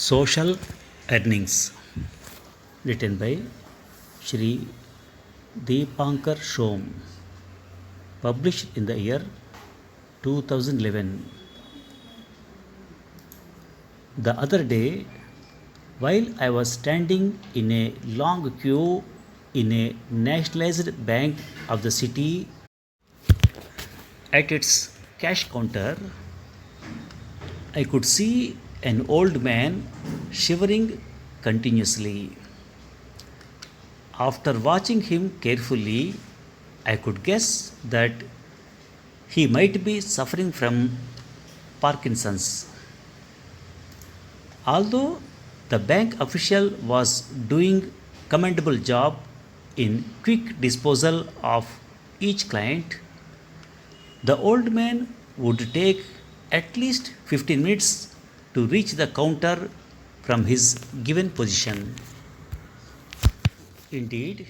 Social Earnings, written by Shri Deepankar Shom, published in the year 2011. The other day, while I was standing in a long queue in a nationalized bank of the city at its cash counter, I could see an old man shivering continuously. After watching him carefully, I could guess that he might be suffering from Parkinson's. Although the bank official was doing commendable job in quick disposal of each client, the old man would take at least 15 minutes to reach the counter from his given position. Indeed,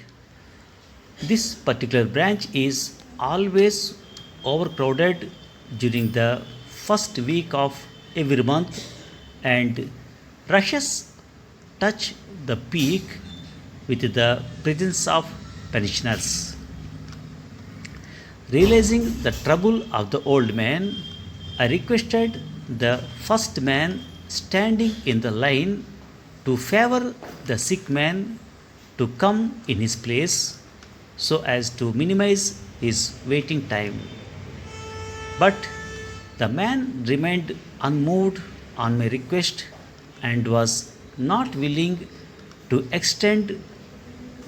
this particular branch is always overcrowded during the first week of every month, and rushes touch the peak with the presence of pensioners. Realizing the trouble of the old man, I requested the first man standing in the line to favor the sick man to come in his place so as to minimize his waiting time. But the man remained unmoved on my request and was not willing to extend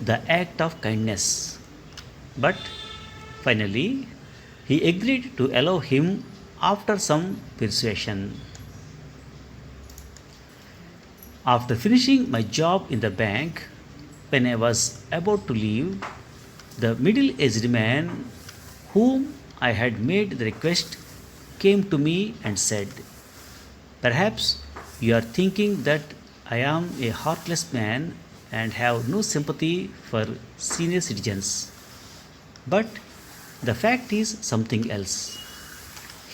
the act of kindness. But finally, he agreed to allow him after some persuasion. After finishing my job in the bank, when I was about to leave, the middle aged man whom I had made the request came to me and said, "Perhaps you are thinking that I am a heartless man and have no sympathy for senior citizens. But the fact is something else.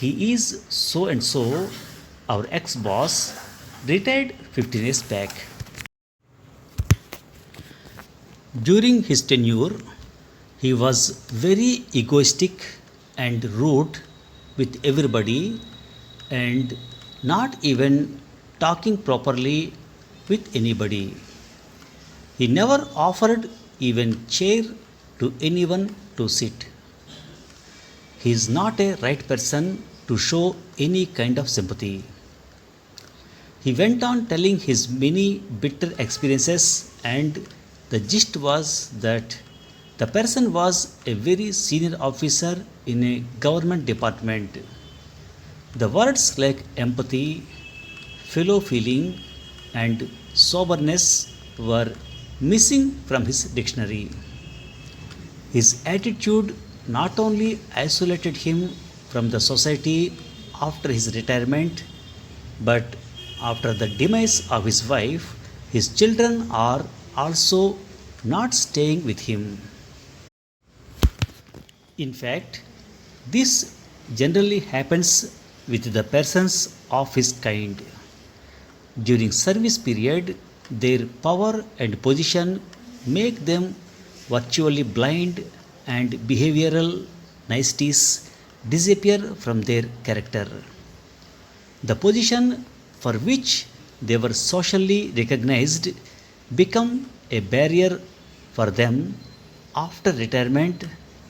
He is so and so, our ex boss, retired 15 years back. During his tenure, he was very egoistic and rude with everybody and not even talking properly with anybody. He never offered even chair to anyone to sit. He is not a right person to show any kind of sympathy." He went on telling his many bitter experiences, and the gist was that the person was a very senior officer in a government department. The words like empathy, fellow feeling, and soberness were missing from his dictionary. His attitude not only isolated him from the society after his retirement, but after the demise of his wife, his children are also not staying with him. In fact, this generally happens with the persons of his kind. During service period, their power and position make them virtually blind, and behavioral niceties disappear from their character. The position for which they were socially recognized become a barrier for them after retirement,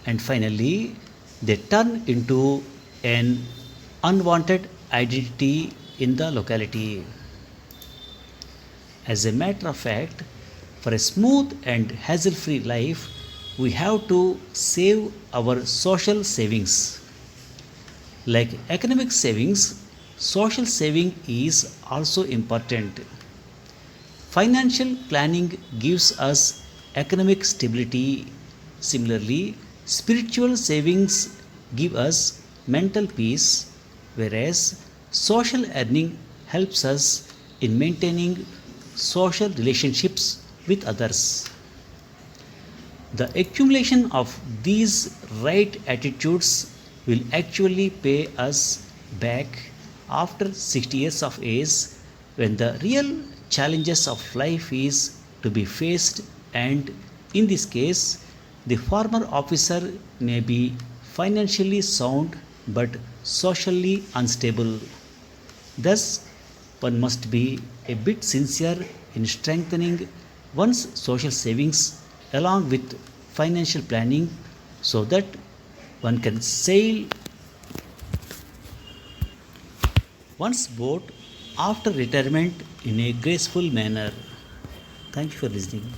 and finally they turn into an unwanted identity in the locality. As a matter of fact, for a smooth and hassle free life, we have to save our social savings. Like economic savings, social saving is also important. Financial planning gives us economic stability. Similarly, spiritual savings give us mental peace, whereas social earning helps us in maintaining social relationships with others. The accumulation of these right attitudes will actually pay us back after 60 years of age when the real challenges of life is to be faced, and in this case the former officer may be financially sound but socially unstable. Thus one must be a bit sincere in strengthening one's social savings along with financial planning so that one can sail one's boat after retirement in a graceful manner. Thank you for listening.